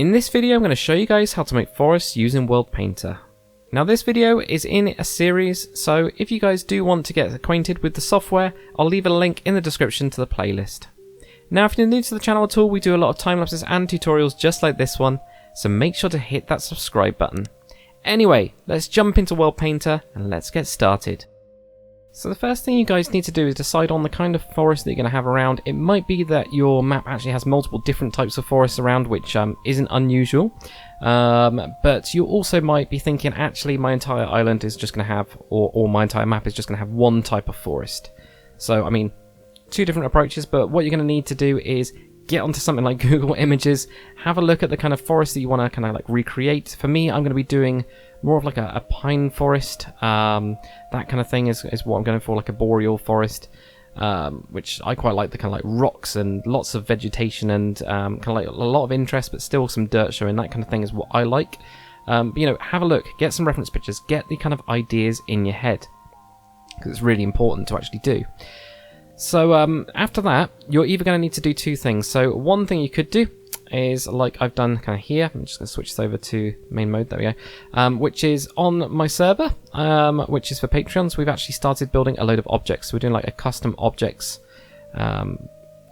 In this video I'm going to show you guys how to make forests using World Painter. Now this video is in a series, so if you guys do want to get acquainted with the software, I'll leave a link in the description to the playlist. Now if you're new to the channel at all, we do a lot of time lapses and tutorials just like this one, so make sure to hit that subscribe button. Anyway, let's jump into World Painter and let's get started. So the first thing you guys need to do is decide on the kind of forest that you're going to have around. It might be that your map actually has multiple different types of forests around, which isn't unusual. But you also might be thinking, actually my entire island is just going to have, or my entire map is just going to have one type of forest. So, I mean, two different approaches, but what you're going to need to do is get onto something like Google Images, have a look at the kind of forest that you want to kind of like recreate. For me, I'm going to be doing more of like a pine forest, that kind of thing is what I'm going for, like a boreal forest, which I quite like, the kind of like rocks and lots of vegetation and kind of like a lot of interest, but still some dirt showing, that kind of thing is what I like. You know, have a look, get some reference pictures, get the kind of ideas in your head, because it's really important to actually do. So after that, you're either going to need to do two things. So one thing you could do is, like I've done kind of here, I'm just going to switch this over to main mode, there we go, which is on my server, which is for Patreons. We've actually started building a load of objects. So we're doing like a custom objects,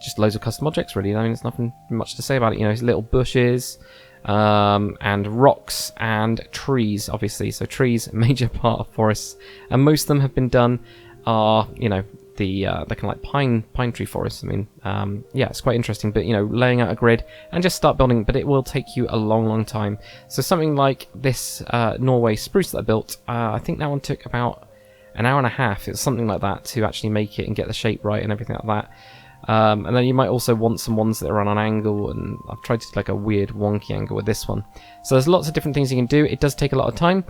just loads of custom objects really. I mean, there's nothing much to say about it, you know, it's little bushes, and rocks and trees, obviously. So trees, a major part of forests, and most of them have been done are, you know, the kind of like pine tree forests. I mean, yeah, it's quite interesting, but you know, laying out a grid and just start building, but it will take you a long time. So something like this Norway spruce that I built, I think that one took about an hour and a half, it's something like that, to actually make it and get the shape right and everything like that. And then you might also want some ones that are on an angle, and I've tried to do like a weird wonky angle with this one. So there's lots of different things you can do. It does take a lot of time,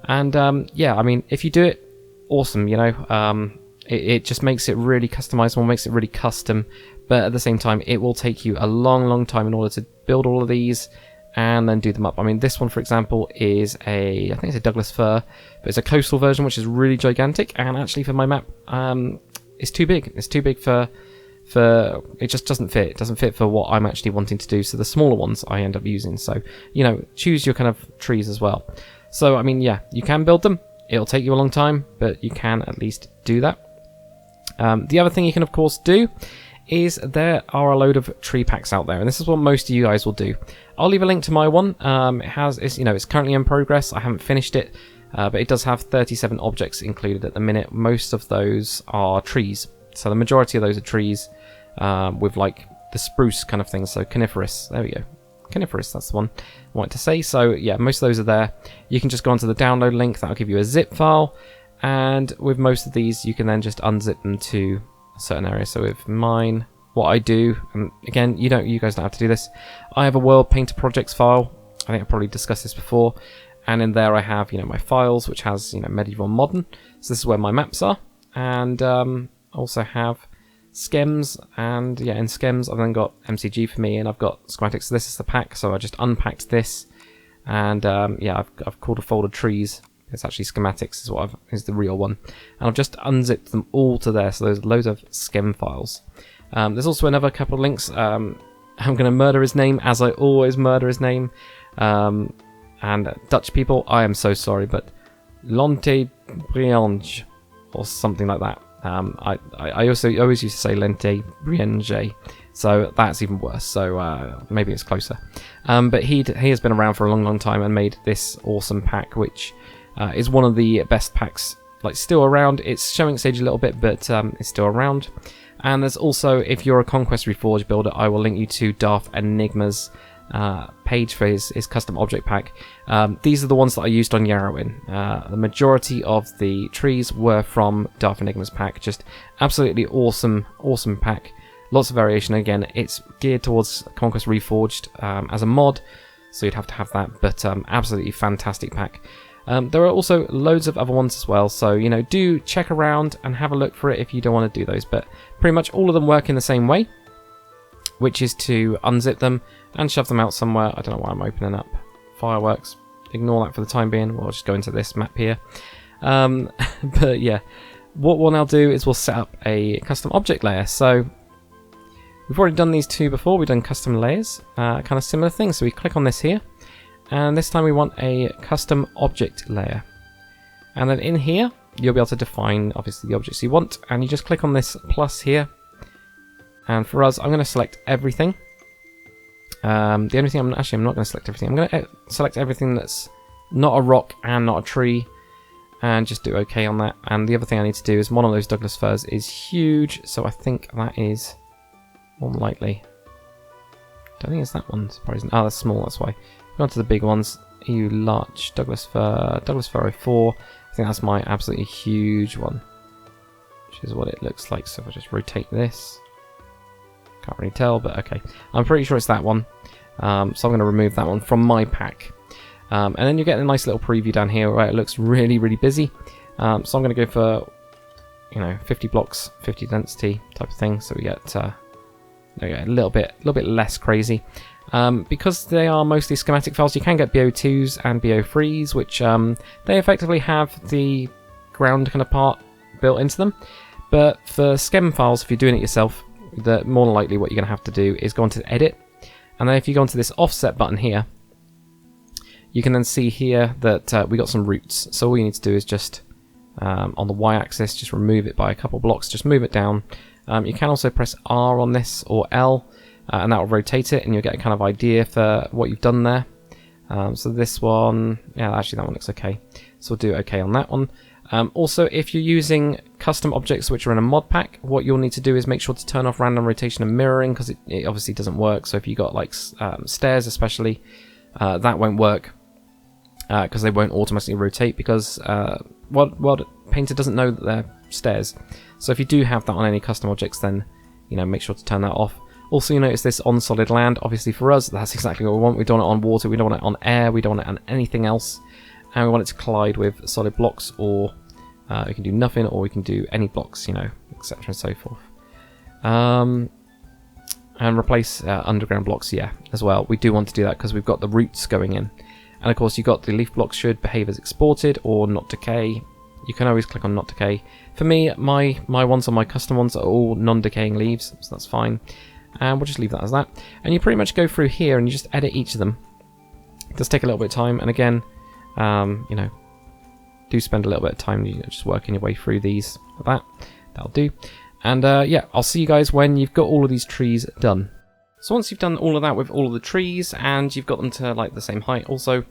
and yeah, I mean, if you do it, awesome, you know. It just makes it really customizable, makes it really custom, but at the same time it will take you a long time in order to build all of these and then do them up. I mean, this one for example is I think it's a Douglas fir, but it's a coastal version which is really gigantic, and actually for my map it's too big. It's too big for it just doesn't fit. It doesn't fit for what I'm actually wanting to do, so the smaller ones I end up using. So, you know, choose your kind of trees as well. So I mean, yeah, you can build them. It'll take you a long time, but you can at least do that. The other thing you can of course do is there are a load of tree packs out there, and this is what most of you guys will do. I'll leave a link to my one. It's, you know, it's currently in progress. I haven't finished it, but it does have 37 objects included at the minute. Most of those are trees, so the majority of those are trees with like the spruce kind of thing. So coniferous. There we go. Coniferous, that's the one I wanted to say. So yeah, most of those are there. You can just go onto the download link, that'll give you a zip file. And with most of these, you can then just unzip them to a certain area. So with mine, what I do, and again, you guys don't have to do this. I have a World Painter projects file. I think I probably discussed this before. And in there, I have, you know, my files, which has, you know, medieval and modern. So this is where my maps are, and also have schems. And yeah, in schems, I've then got MCG for me, and I've got schematics. So this is the pack. So I just unpacked this, and yeah, I've called a folder trees. It's actually schematics is the real one, and I've just unzipped them all to there. So there's loads of schem files. There's also another couple of links. I'm going to murder his name, as I always murder his name. And Dutch people, I am so sorry, but Lente Briange or something like that. I also always used to say Lente Briange, so that's even worse. So maybe it's closer. But he has been around for a long time and made this awesome pack, which is one of the best packs, like, still around. It's showing its age a little bit, but it's still around. And there's also, if you're a Conquest Reforged builder, I will link you to Darth Enigma's page for his custom object pack. These are the ones that I used on Yarrowin. The majority of the trees were from Darth Enigma's pack. Just absolutely awesome pack. Lots of variation. Again, it's geared towards Conquest Reforged as a mod, so you'd have to have that, but absolutely fantastic pack. There are also loads of other ones as well, so, you know, do check around and have a look for it if you don't want to do those, but pretty much all of them work in the same way, which is to unzip them and shove them out somewhere. I don't know why I'm opening up fireworks. Ignore that for the time being. We'll just go into this map here. But yeah, what we'll now do is we'll set up a custom object layer. So We've already done these two before. We've done custom layers, kind of similar thing. So we click on this here, and this time we want a custom object layer. And then in here, you'll be able to define, obviously, the objects you want, and you just click on this plus here. And for us, I'm going to select everything. The only thing I'm not going to select everything. I'm going to select everything that's not a rock and not a tree, and just do OK on that. And the other thing I need to do is one of those Douglas firs is huge, so I think that is more than likely. Don't think it's that one. Surprising. Oh, that's small. That's why. Go on to the big ones. EU large Douglas fir 04. I think that's my absolutely huge one, which is what it looks like. So if I just rotate this. Can't really tell, but okay. I'm pretty sure it's that one. So I'm going to remove that one from my pack. And then you get a nice little preview down here where it looks really, really busy. So I'm going to go for, 50 blocks, 50 density type of thing. So we get a little bit less crazy. Because they are mostly schematic files, you can get BO2s and BO3s, which they effectively have the ground kind of part built into them. But for schem files, if you're doing it yourself, more than likely what you're going to have to do is go into edit, and then if you go into this offset button here, you can then see here that we got some roots. So all you need to do is just on the y-axis, just remove it by a couple blocks, just move it down. You can also press R on this or L, and that will rotate it, and you'll get a kind of idea for what you've done there. So this one, yeah, actually that one looks okay. So we'll do okay on that one. Also, if you're using custom objects which are in a mod pack, what you'll need to do is make sure to turn off random rotation and mirroring, because it obviously doesn't work. So if you got like stairs especially, that won't work, because they won't automatically rotate, because World Painter doesn't know that they're stairs. So if you do have that on any custom objects, then make sure to turn that off. Also, you notice this on solid land. Obviously for us, that's exactly what we want. We don't want it on water, we don't want it on air, we don't want it on anything else. And we want it to collide with solid blocks, or we can do nothing, or we can do any blocks, etc. and so forth. And replace underground blocks, yeah, as well. We do want to do that because we've got the roots going in. And of course, you've got the leaf blocks should behave as exported or not decay. You can always click on not decay. For me, my ones on my custom ones are all non-decaying leaves, so that's fine. And we'll just leave that as that. And you pretty much go through here and you just edit each of them. It does take a little bit of time, and again, do spend a little bit of time just working your way through these like that. That'll do. And yeah, I'll see you guys when you've got all of these trees done. So once you've done all of that with all of the trees and you've got them to like the same height, also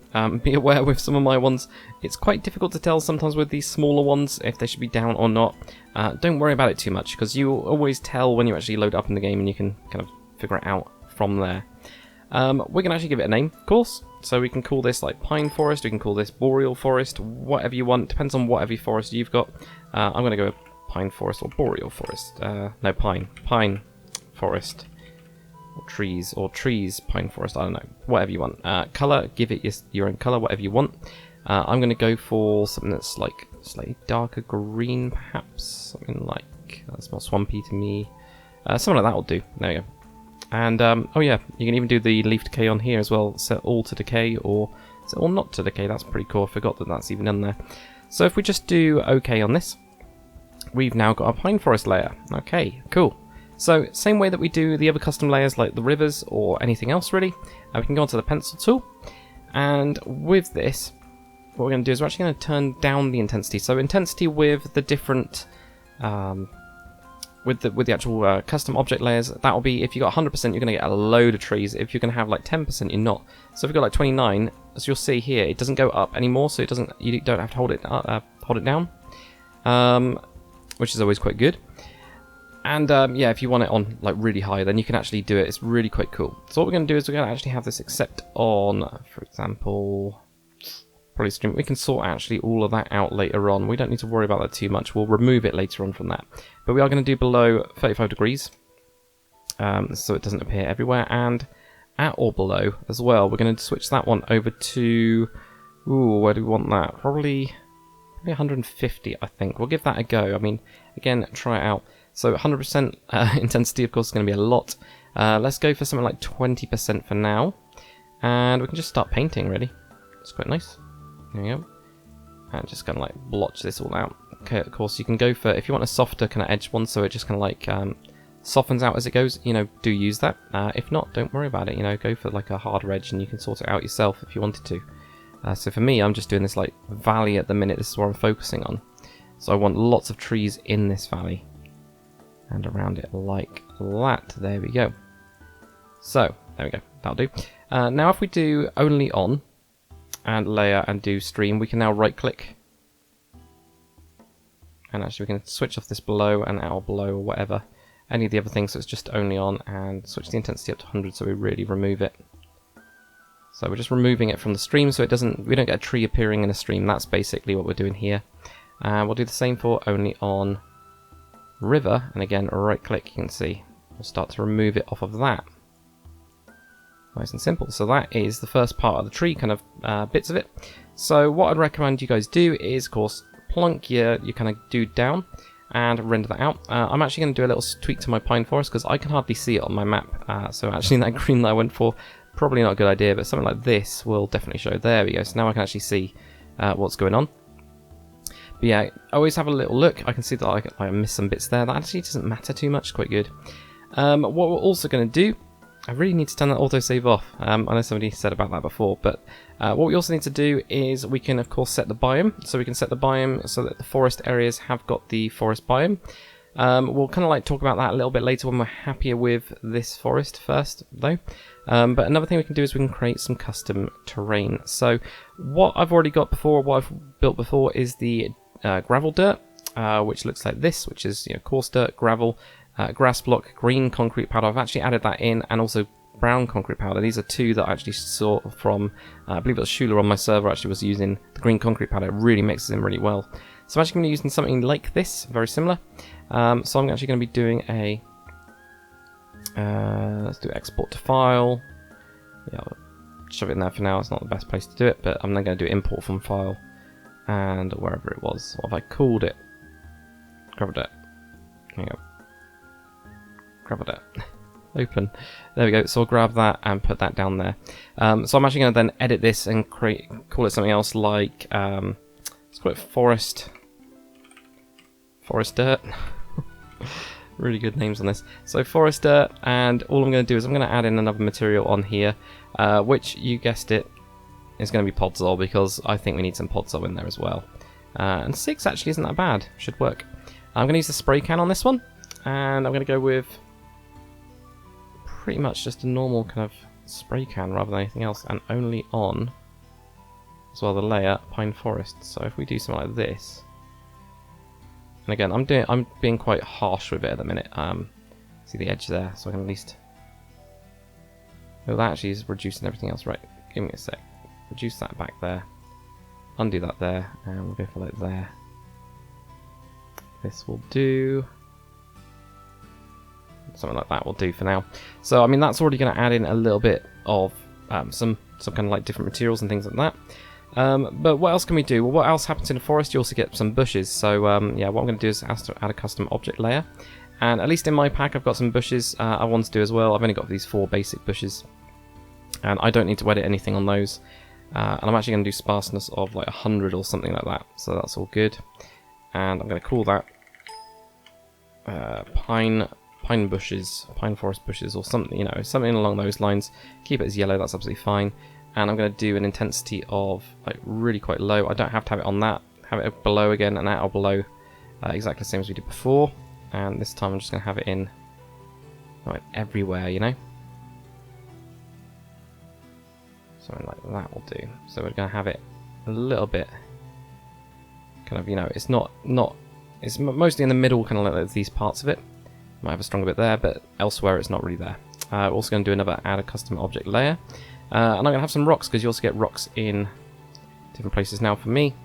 be aware with some of my ones, it's quite difficult to tell sometimes with these smaller ones if they should be down or not. Don't worry about it too much, because you always tell when you actually load up in the game, and you can kind of figure it out from there. We can actually give it a name, of course. So we can call this like Pine Forest, we can call this Boreal Forest, whatever you want. Depends on whatever forest you've got. I'm going to go with Pine Forest or Boreal Forest. No, Pine Forest. Or trees, Pine Forest, I don't know. Whatever you want. Colour, give it your own colour, whatever you want. I'm going to go for something that's like slightly darker green, perhaps. Something like, that's more swampy to me. Something like that will do. There we go. And, oh yeah, you can even do the leaf decay on here as well. Set all to decay, or set all not to decay. That's pretty cool. I forgot that that's even in there. So if we just do OK on this, we've now got a Pine Forest layer. Okay, cool. So, same way that we do the other custom layers like the rivers or anything else really, we can go onto the pencil tool, and with this, what we're going to do is we're actually going to turn down the intensity. So intensity with the different, with the actual custom object layers, that will be, if you got 100%, you're going to get a load of trees. If you're going to have like 10%, you're not. So if you've got like 29, as you'll see here, it doesn't go up anymore, so you don't have to hold it down, which is always quite good. And yeah, if you want it on like really high, then you can actually do it. It's really quite cool. So what we're going to do is we're going to actually have this except on, for example, probably stream. We can sort actually all of that out later on. We don't need to worry about that too much. We'll remove it later on from that. But we are going to do below 35 degrees, so it doesn't appear everywhere. And at or below as well, we're going to switch that one over to, ooh, where do we want that? Probably 150, I think. We'll give that a go. I mean, again, try it out. So 100% intensity, of course, is going to be a lot. Let's go for something like 20% for now. And we can just start painting, really. It's quite nice. There we go. And just kind of like blotch this all out. Okay, of course, you can go for, if you want a softer kind of edge one, so it just kind of like softens out as it goes, you know, do use that. If not, don't worry about it, you know, go for like a harder edge and you can sort it out yourself if you wanted to. So for me, I'm just doing this like valley at the minute. This is what I'm focusing on. So I want lots of trees in this valley and around it like that. There we go. So there we go, that'll do. Now if we do only on and layer and do stream, we can now right click. And actually we can switch off this below and out of below or whatever. Any of the other things, so it's just only on, and switch the intensity up to 100 so we really remove it. So we're just removing it from the stream so we don't get a tree appearing in a stream. That's basically what we're doing here. We'll do the same for only on river, and again right click, you can see we'll start to remove it off of that. Nice and simple. So that is the first part of the tree, kind of bits of it. So what I'd recommend you guys do is, of course, plonk your kind of dude down and render that out. I'm actually going to do a little tweak to my pine forest because I can hardly see it on my map. So actually that green that I went for, probably not a good idea, but something like this will definitely show. There we go. So now I can actually see what's going on. But yeah, always have a little look. I can see that I missed some bits there. That actually doesn't matter too much. Quite good. What we're also going to do, I really need to turn that autosave off. I know somebody said about that before, but what we also need to do is we can of course set the biome. So we can set the biome so that the forest areas have got the forest biome. We'll kind of like talk about that a little bit later when we're happier with this forest first though. But another thing we can do is we can create some custom terrain. So what I've already got before, what I've built before is the gravel dirt, which looks like this, which is, you know, coarse dirt, gravel, grass block, green concrete powder. I've actually added that in, and also brown concrete powder. These are two that I actually saw from, I believe it was Schuler on my server actually was using the green concrete powder. It really mixes in really well. So I'm actually going to be using something like this, very similar. So I'm actually going to be doing a, let's do export to file. Yeah, I'll shove it in there for now. It's not the best place to do it, but I'm then going to do import from file and wherever it was. What have I called it? Gravel dirt. There you go. Gravel dirt. Open. There we go. So I'll grab that and put that down there. So I'm actually going to then edit this and call it something else like, let's call it forest dirt. Really good names on this. So forest dirt, and all I'm going to do is I'm going to add in another material on here, which, you guessed it, is going to be podzol, because I think we need some podzol in there as well. And 6 actually isn't that bad. Should work. I'm going to use the spray can on this one, and I'm going to go with pretty much just a normal kind of spray can rather than anything else, and only on as well the layer pine forest. So if we do something like this, and again I'm being quite harsh with it at the minute. See the edge there, so I can at least, oh, that actually is reducing everything else. Right, give me a sec. Reduce that back there, undo that there, and we'll go for like there. This will do. Something like that will do for now. So I mean that's already going to add in a little bit of some kind of like different materials and things like that. But what else can we do? Well, what else happens in the forest? You also get some bushes. So yeah, what I'm going to do is add a custom object layer. And at least in my pack I've got some bushes I want to do as well. I've only got these 4 basic bushes, and I don't need to edit anything on those. And I'm actually going to do sparseness of like 100 or something like that. So that's all good. And I'm going to call that pine bushes, pine forest bushes, or something, you know, something along those lines. Keep it as yellow, that's absolutely fine. And I'm going to do an intensity of like really quite low. I don't have to have it on that. Have it below again and out or below, exactly the same as we did before. And this time I'm just going to have it in like everywhere, you know. Something like that will do. So we're going to have it a little bit kind of, you know, it's not it's mostly in the middle, kind of like these parts of it. Might have a stronger bit there, but elsewhere it's not really there. We're also going to do another add a custom object layer. And I'm going to have some rocks, because you also get rocks in different places. Now for me,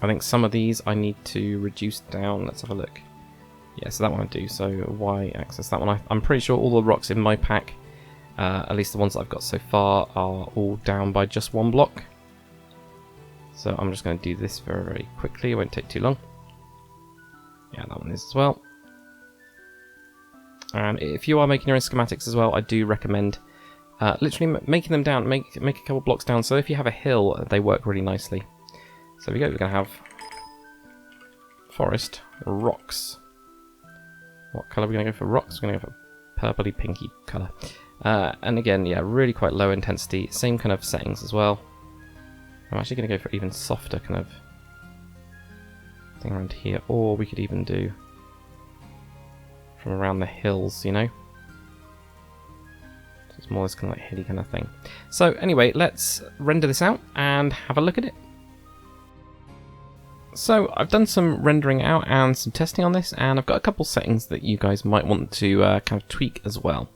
I think some of these I need to reduce down. Let's have a look. Yeah, so that one I do. So y-axis, that one. I'm pretty sure all the rocks in my pack, at least the ones that I've got so far, are all down by just 1 block. So I'm just going to do this very, very quickly. It won't take too long. Yeah, that one is as well. And if you are making your own schematics as well, I do recommend literally making them down, make a couple blocks down. So if you have a hill, they work really nicely. So we go. We're going to have forest rocks what colour are we going to go for rocks? We're going to go for purpley pinky colour. And again, yeah, really quite low intensity. Same kind of settings as well. I'm actually going to go for even softer kind of thing around here. Or we could even do from around the hills, you know? So it's more this kind of like hilly kind of thing. So anyway, let's render this out and have a look at it. So I've done some rendering out and some testing on this, and I've got a couple settings that you guys might want to kind of tweak as well.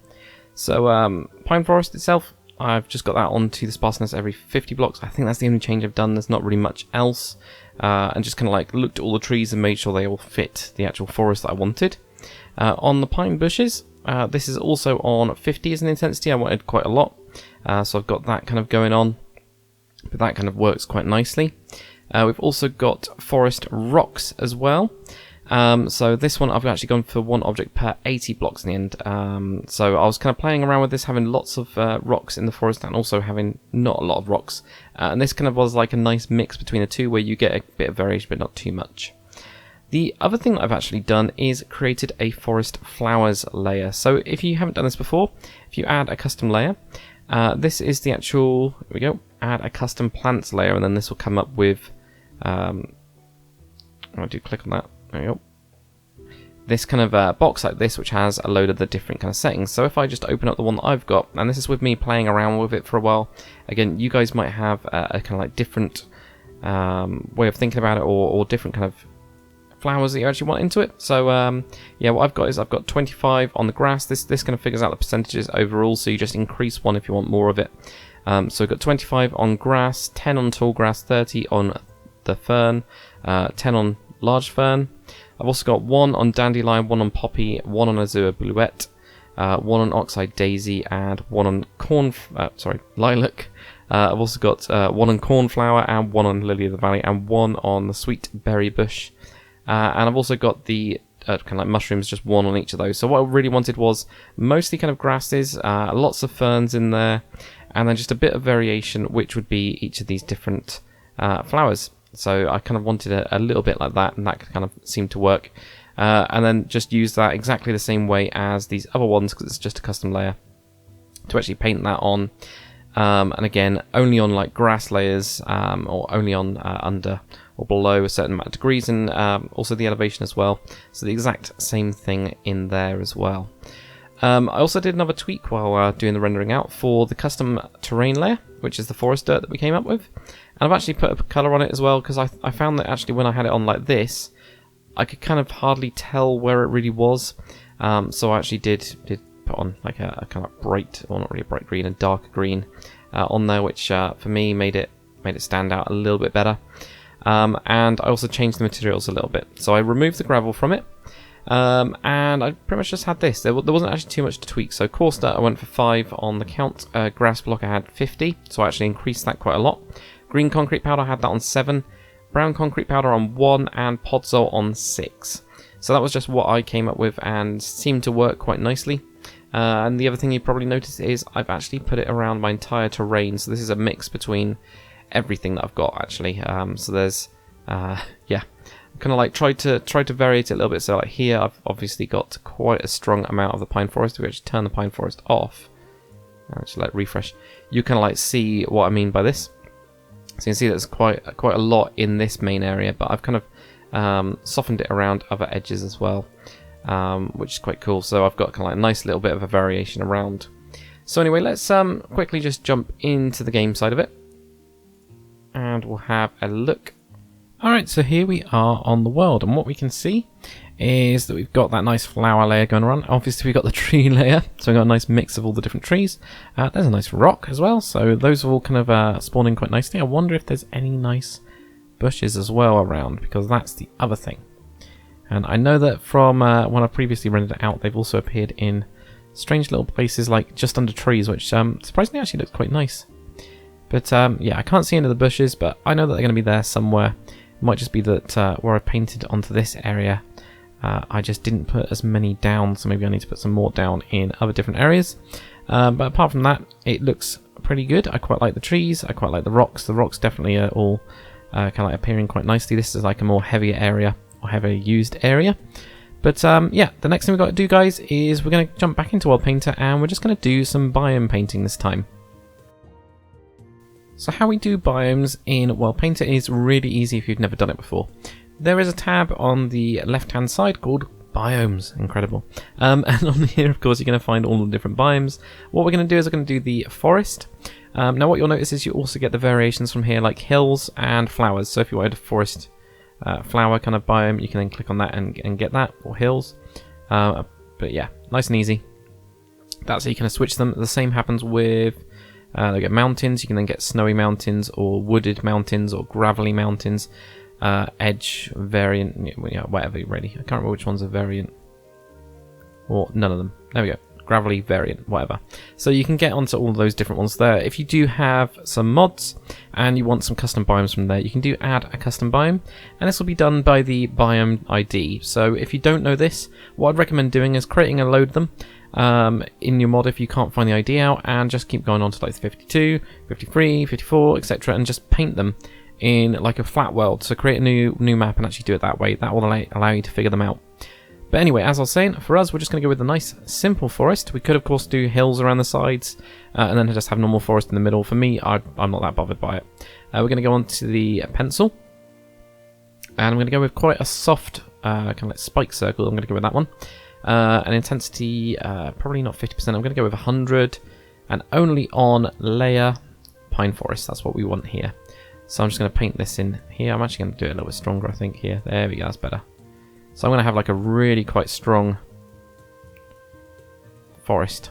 So Pine Forest itself, I've just got that onto the sparseness every 50 blocks. I think that's the only change I've done. There's not really much else. And just kind of like looked at all the trees and made sure they all fit the actual forest that I wanted. On the pine bushes, this is also on 50 as an intensity. I wanted quite a lot. So I've got that kind of going on. But that kind of works quite nicely. We've also got forest rocks as well. So this one I've actually gone for one object per 80 blocks in the end. So I was kind of playing around with this, having lots of rocks in the forest and also having not a lot of rocks. And this kind of was like a nice mix between the two where you get a bit of variation but not too much. The other thing that I've actually done is created a forest flowers layer. So if you haven't done this before, if you add a custom layer, this is the actual, here we go, add a custom plants layer, and then this will come up with, I do click on that, there we go. This kind of box like this, which has a load of the different kind of settings. So if I just open up the one that I've got, and this is with me playing around with it for a while, again, you guys might have a kind of like different way of thinking about it, or different kind of flowers that you actually want into it. So yeah, what I've got is I've got 25 on the grass. This kind of figures out the percentages overall, so you just increase one if you want more of it. So we've got 25 on grass, 10 on tall grass, 30 on the fern, 10 on large fern. I've also got 1 on dandelion, 1 on poppy, 1 on azure bluette, 1 on oxeye daisy, and 1 on lilac. I've also got 1 on cornflower, and 1 on lily of the valley, and 1 on the sweet berry bush. And I've also got the kind of like mushrooms, just 1 on each of those. So what I really wanted was mostly kind of grasses, lots of ferns in there, and then just a bit of variation, which would be each of these different flowers. So I kind of wanted a little bit like that, and that kind of seemed to work. And then just use that exactly the same way as these other ones, because it's just a custom layer, to actually paint that on. And again, only on like grass layers, or only on under or below a certain amount of degrees, and also the elevation as well. So the exact same thing in there as well. I also did another tweak while doing the rendering out for the custom terrain layer, which is the forest dirt that we came up with. And I've actually put a colour on it as well, because I found that actually when I had it on like this, I could kind of hardly tell where it really was. So I actually did put on like a kind of bright, well not really a bright green, a darker green on there, which for me made it stand out a little bit better. And I also changed the materials a little bit. So I removed the gravel from it. And I pretty much just had this. There wasn't actually too much to tweak. So coarse dirt I went for 5 on the count. Grass block I had 50, so I actually increased that quite a lot. Green concrete powder I had that on 7. Brown concrete powder on 1, and podzol on 6. So that was just what I came up with, and seemed to work quite nicely. And the other thing you probably noticed is I've actually put it around my entire terrain. So this is a mix between everything that I've got actually. So there's yeah, kind of like tried to vary it a little bit. So like here I've obviously got quite a strong amount of the pine forest. We actually turn the pine forest off. I'll just like refresh. You kind of like see what I mean by this. So you can see there's quite a lot in this main area, but I've kind of softened it around other edges as well, which is quite cool. So I've got kind of like a nice little bit of a variation around. So anyway, let's quickly just jump into the game side of it, and we'll have a look. Alright, so here we are on the world, and what we can see is that we've got that nice flower layer going around. Obviously we've got the tree layer, so we've got a nice mix of all the different trees. There's a nice rock as well, so those are all kind of spawning quite nicely. I wonder if there's any nice bushes as well around, because that's the other thing. And I know that from when I previously rendered it out, they've also appeared in strange little places like just under trees, which surprisingly actually looks quite nice. But yeah, I can't see any of the bushes, but I know that they're going to be there somewhere. It might just be that where I painted onto this area, I just didn't put as many down, so maybe I need to put some more down in other different areas. But apart from that, it looks pretty good. I quite like the trees, I quite like the rocks. The rocks definitely are all kind of like appearing quite nicely. This is like a more heavier area, or heavier used area. But yeah, the next thing we've got to do, guys, is we're going to jump back into World Painter and we're just going to do some biome painting this time. So how we do biomes in World Painter is really easy if you've never done it before. There is a tab on the left-hand side called Biomes. Incredible. And on here, of course, you're going to find all the different biomes. What we're going to do is we're going to do the forest. Now what you'll notice is you also get the variations from here, like hills and flowers. So if you wanted a forest flower kind of biome, you can then click on that and get that, or hills. But yeah, nice and easy. That's how you kind of switch them. The same happens with they get mountains. You can then get snowy mountains, or wooded mountains, or gravelly mountains. Edge variant, yeah, whatever, really. I can't remember which one's a variant, or none of them. There we go. Gravelly variant, whatever. So you can get onto all those different ones there. If you do have some mods and you want some custom biomes from there, you can do add a custom biome, and this will be done by the biome ID. So if you don't know this, what I'd recommend doing is creating a load of them in your mod if you can't find the ID out, and just keep going on to like 52, 53, 54, etc., and just paint them in like a flat world. So create a new map and actually do it that way. That will allow you to figure them out. But anyway, as I was saying, for us, we're just going to go with a nice simple forest. We could of course do hills around the sides and then just have normal forest in the middle. For me, I'm not that bothered by it. We're going to go on to the pencil, and I'm going to go with quite a soft kind of like spike circle. I'm going to go with that one. An intensity, probably not 50%. I'm going to go with 100, and only on layer pine forest. That's what we want here. So I'm just going to paint this in here. I'm actually going to do it a little bit stronger, I think, here. There we go, that's better. So I'm going to have like a really quite strong forest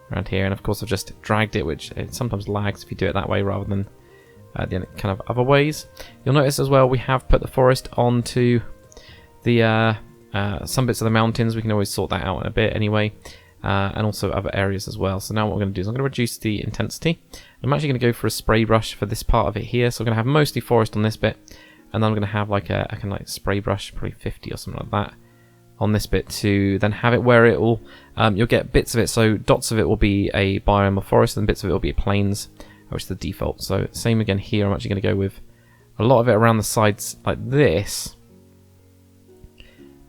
around here. And of course I've just dragged it, which it sometimes lags if you do it that way rather than the kind of other ways. You'll notice as well we have put the forest onto the some bits of the mountains. We can always sort that out in a bit anyway. And also other areas as well. So now what we're going to do is I'm going to reduce the intensity. I'm actually going to go for a spray brush for this part of it here. So I'm going to have mostly forest on this bit, and then I'm going to have like a kind of like spray brush, probably 50 or something like that, on this bit to then have it where it will, you'll get bits of it. So dots of it will be a biome of forest, and bits of it will be plains, which is the default. So same again here. I'm actually going to go with a lot of it around the sides like this,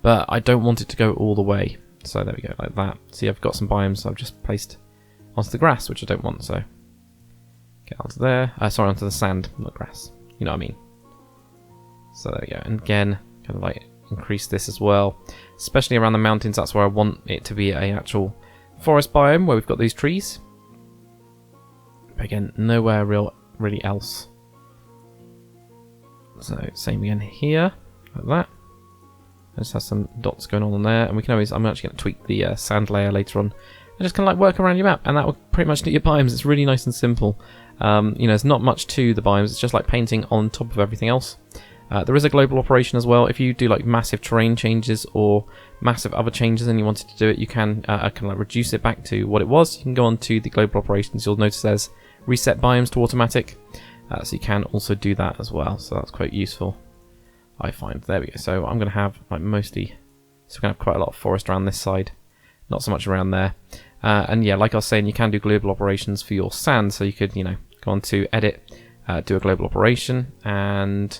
but I don't want it to go all the way. So there we go, like that. See, I've got some biomes I've just placed onto the grass, which I don't want, so get onto there. Sorry, onto the sand, not grass. You know what I mean. So there we go. And again, kind of like increase this as well, especially around the mountains. That's where I want it to be a actual forest biome, where we've got these trees. But again, nowhere really else. So same again here, like that. Just have some dots going on there, and we can always, I'm actually going to tweak the sand layer later on, and just kind of like work around your map, and that will pretty much do your biomes. It's really nice and simple. You know, there's not much to the biomes, it's just like painting on top of everything else. There is a global operation as well. If you do like massive terrain changes or massive other changes and you wanted to do it, you can kind of like reduce it back to what it was. You can go on to the global operations. You'll notice there's reset biomes to automatic, so you can also do that as well, so that's quite useful, I find. There we go. So I'm going to have like mostly, so we're going to have quite a lot of forest around this side, not so much around there. And yeah, like I was saying, you can do global operations for your sand, so you could, you know, go on to edit, do a global operation, and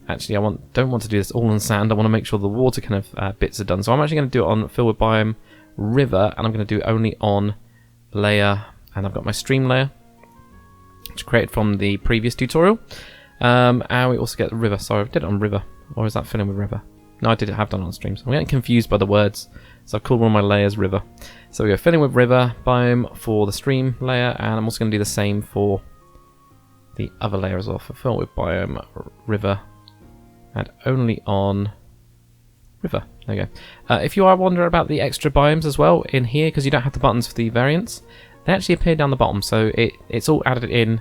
actually I don't want to do this all on sand. I want to make sure the water kind of bits are done. So I'm actually going to do it on fill with biome river, and I'm going to do it only on layer, and I've got my stream layer, which I created from the previous tutorial. And we also get the river. Sorry, I did it on river. Or is that filling with river? No, I have done it on stream. So I'm getting confused by the words. So I've called one of my layers river. So we go filling with river biome for the stream layer, and I'm also going to do the same for the other layer as well, for fill with biome river, and only on river. There you go. If you are wondering about the extra biomes as well in here, because you don't have the buttons for the variants, they actually appear down the bottom. So it's all added in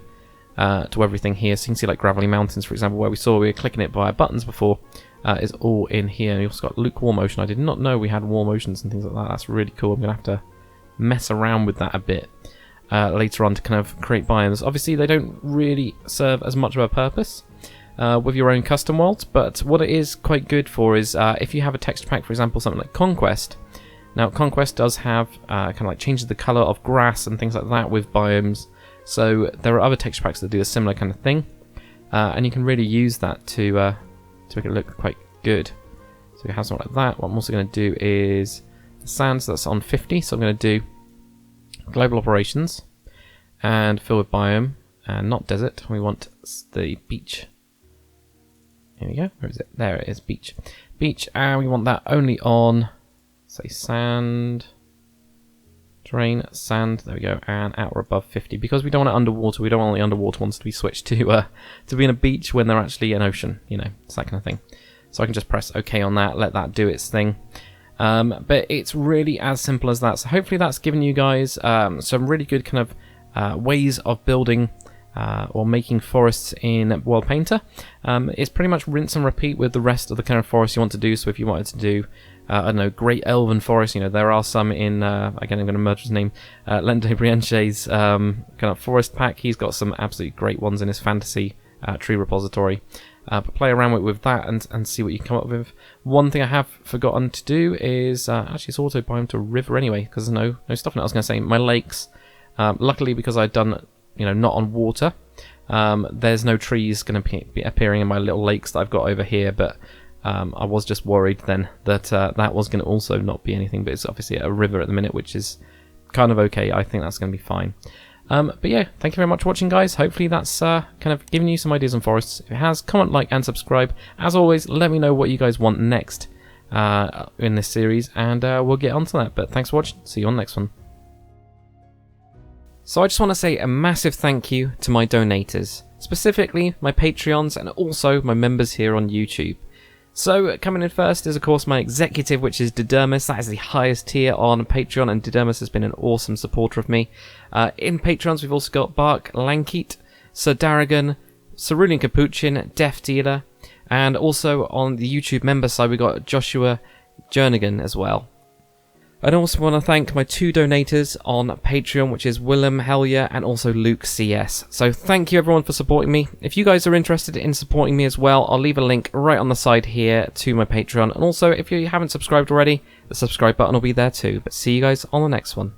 to everything here. So you can see like gravelly mountains, for example, where we were clicking it via buttons before, is all in here. And you also got lukewarm motion. I did not know we had warm motions and things like that. That's really cool. I'm going to have to mess around with that a bit later on to kind of create biomes. Obviously they don't really serve as much of a purpose with your own custom worlds, but what it is quite good for is if you have a texture pack, for example, something like Conquest. Now Conquest does have kind of like changes the colour of grass and things like that with biomes. So there are other texture packs that do a similar kind of thing, and you can really use that to make it look quite good. So we have something like that. What I'm also going to do is the sand, so that's on 50. So I'm going to do global operations and fill with biome and not desert. We want the beach. Here we go. Where is it? There it is. Beach. Beach, and we want that only on, say, sand. Terrain, sand, there we go, and out or above 50. Because we don't want it underwater, we don't want the underwater ones to be switched to be in a beach when they're actually an ocean, you know, it's that kind of thing. So I can just press OK on that, let that do its thing. But it's really as simple as that. So hopefully that's given you guys some really good kind of ways of building or making forests in World Painter. It's pretty much rinse and repeat with the rest of the kind of forest you want to do. So if you wanted to do I don't know, Great Elven Forest, you know, there are some in, again, I'm going to merge his name, Lente Brienche's kind of forest pack. He's got some absolutely great ones in his fantasy tree repository. But play around with that and see what you can come up with. One thing I have forgotten to do is, actually it's auto biome to a river anyway, because there's no stuff in it. I was going to say, my lakes, luckily because I've done, you know, not on water, there's no trees going to be appearing in my little lakes that I've got over here, but I was just worried then that that was going to also not be anything, but it's obviously a river at the minute, which is kind of okay. I think that's going to be fine. But yeah, thank you very much for watching, guys. Hopefully that's kind of giving you some ideas on forests. If it has, comment, like, and subscribe. As always, let me know what you guys want next in this series, and we'll get onto that. But thanks for watching. See you on the next one. So I just want to say a massive thank you to my donators, specifically my Patreons and also my members here on YouTube. So, coming in first is, of course, my executive, which is Deliverance. That is the highest tier on Patreon, and Deliverance has been an awesome supporter of me. In Patrons, we've also got Bark, Lankeet, Sir Darragon, Cerulean Capuchin, Death Dealer, and also on the YouTube member side, we've got Joshua Jernigan as well. I also want to thank my two donators on Patreon, which is Willem Hellier and also Luke CS. So thank you everyone for supporting me. If you guys are interested in supporting me as well, I'll leave a link right on the side here to my Patreon. And also, if you haven't subscribed already, the subscribe button will be there too. But see you guys on the next one.